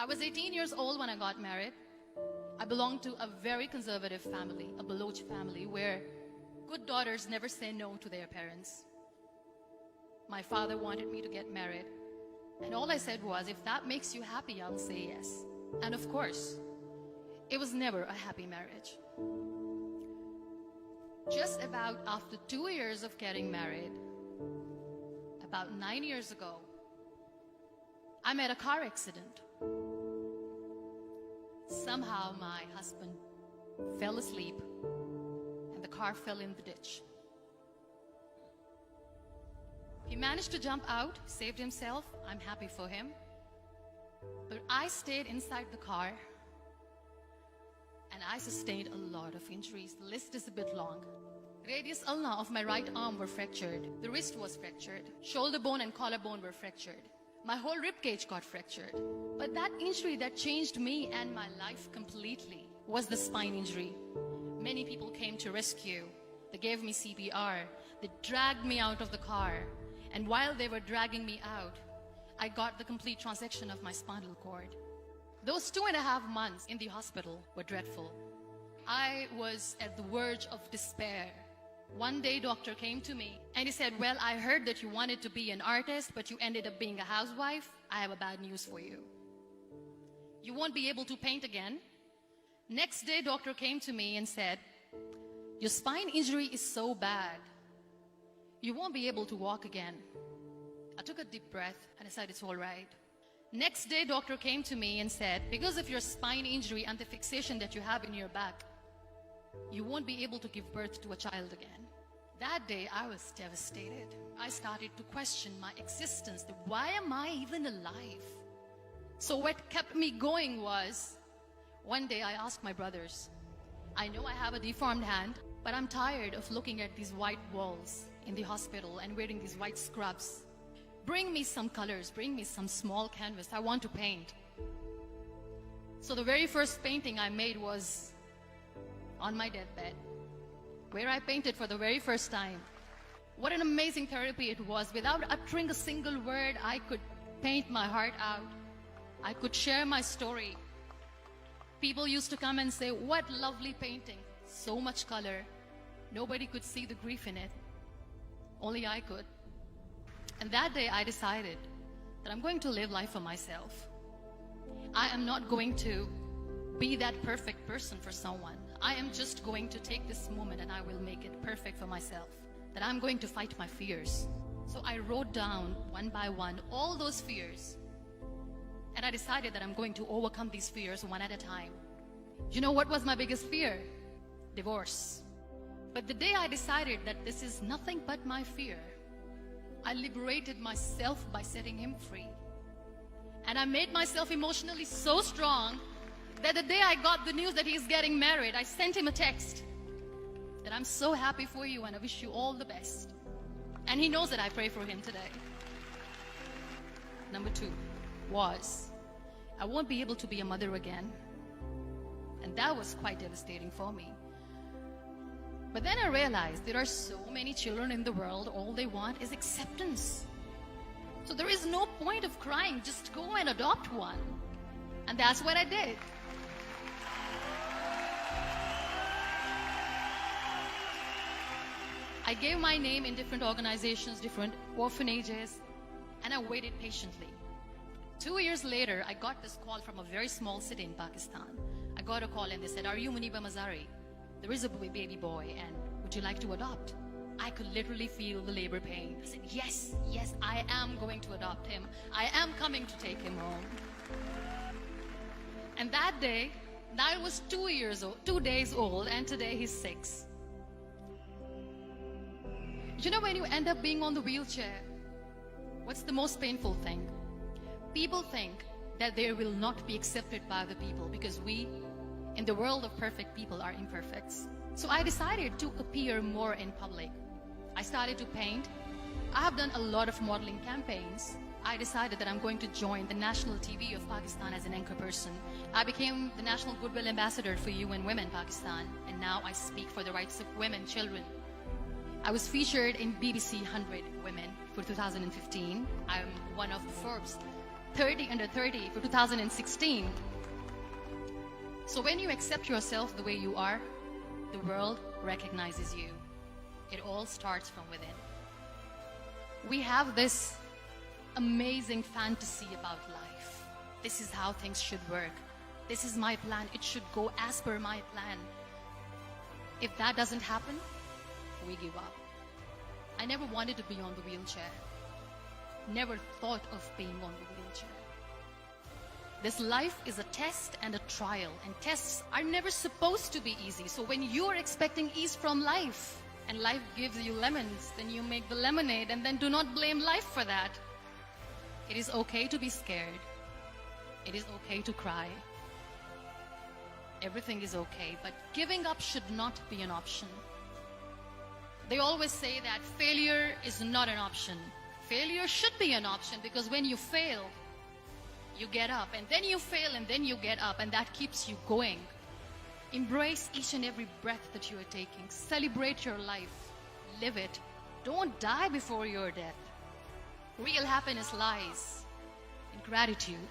I was 18 years old when I got married. I belonged to a very conservative family, a Baloch family, where good daughters never say no to their parents. My father wanted me to get married, and all I said was, if that makes you happy, I'll say yes. And of course, it was never a happy marriage. Just about after 2 years of getting married, about 9 years ago, I met a car accident. Somehow my husband fell asleep and the car fell in the ditch. He managed to jump out, saved himself. I'm happy for him. But I stayed inside the car and I sustained a lot of injuries. The list is a bit long. Radius ulna of my right arm were fractured. The wrist was fractured. Shoulder bone and collarbone were fractured. My whole rib cage got fractured. But that injury that changed me and my life completely was the spine injury. Many people came to rescue. They gave me CPR. They dragged me out of the car. And while they were dragging me out, I got the complete transection of my spinal cord. Those 2.5 months in the hospital were dreadful. I was at the verge of despair. One day, doctor came to me and he said, well, I heard that you wanted to be an artist, but you ended up being a housewife. I have a bad news for you. You won't be able to paint again. Next day, doctor came to me and said, your spine injury is so bad, you won't be able to walk again. I took a deep breath and I said, it's all right. Next day, doctor came to me and said, because of your spine injury and the fixation that you have in your back, you won't be able to give birth to a child again. That day, I was devastated. I started to question my existence. Why am I even alive? So what kept me going was, one day I asked my brothers, I know I have a deformed hand, but I'm tired of looking at these white walls in the hospital and wearing these white scrubs. Bring me some colors, bring me some small canvas. I want to paint. So the very first painting I made was on my deathbed, where I painted for the very first time. What an amazing therapy it was. Without uttering a single word, I could paint my heart out. I could share my story. People used to come and say, what lovely painting. So much color. Nobody could see the grief in it. Only I could. And that day I decided that I'm going to live life for myself. I am not going to be that perfect person for someone. I am just going to take this moment and I will make it perfect for myself. That I'm going to fight my fears. So I wrote down one by one all those fears. And I decided that I'm going to overcome these fears one at a time. You know what was my biggest fear? Divorce. But the day I decided that this is nothing but my fear, I liberated myself by setting him free. And I made myself emotionally so strong that the day I got the news that he's getting married, I sent him a text that I'm so happy for you and I wish you all the best. And he knows that I pray for him today. Number 2 was, I won't be able to be a mother again. And that was quite devastating for me. But then I realized there are so many children in the world, all they want is acceptance. So there is no point of crying, just go and adopt one. And that's what I did. I gave my name in different organizations, different orphanages, and I waited patiently. 2 years later, I got this call from a very small city in Pakistan. I got a call and they said, are you Muniba Mazari? There is a baby boy and would you like to adopt? I could literally feel the labor pain. I said, yes, I am going to adopt him. I am coming to take him home. And that day, I was 2 days old, and today he's 6. You know, when you end up being on the wheelchair, what's the most painful thing? People think that they will not be accepted by the people because we, in the world of perfect people, are imperfects. So I decided to appear more in public. I started to paint. I have done a lot of modeling campaigns. I decided that I'm going to join the national TV of Pakistan as an anchor person. I became the National Goodwill Ambassador for UN Women Pakistan, and now I speak for the rights of women, children. I was featured in BBC 100 Women for 2015. I'm one of the Forbes 30 under 30 for 2016. So when you accept yourself the way you are, the world recognizes you. It all starts from within. We have this amazing fantasy about life. This is how things should work. This is my plan. It should go as per my plan. If that doesn't happen, we give up. I never wanted to be on the wheelchair. Never thought of being on the wheelchair. This life is a test and a trial, and tests are never supposed to be easy. So when you're expecting ease from life, and life gives you lemons, then you make the lemonade, and then do not blame life for that. It is okay to be scared. It is okay to cry. Everything is okay, but giving up should not be an option. They always say that failure is not an option. Failure should be an option, because when you fail, you get up, and then you fail, and then you get up, and that keeps you going. Embrace each and every breath that you are taking. Celebrate your life. Live it. Don't die before your death. Real happiness lies in gratitude.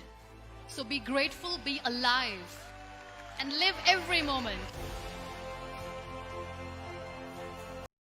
So be grateful, be alive, and live every moment.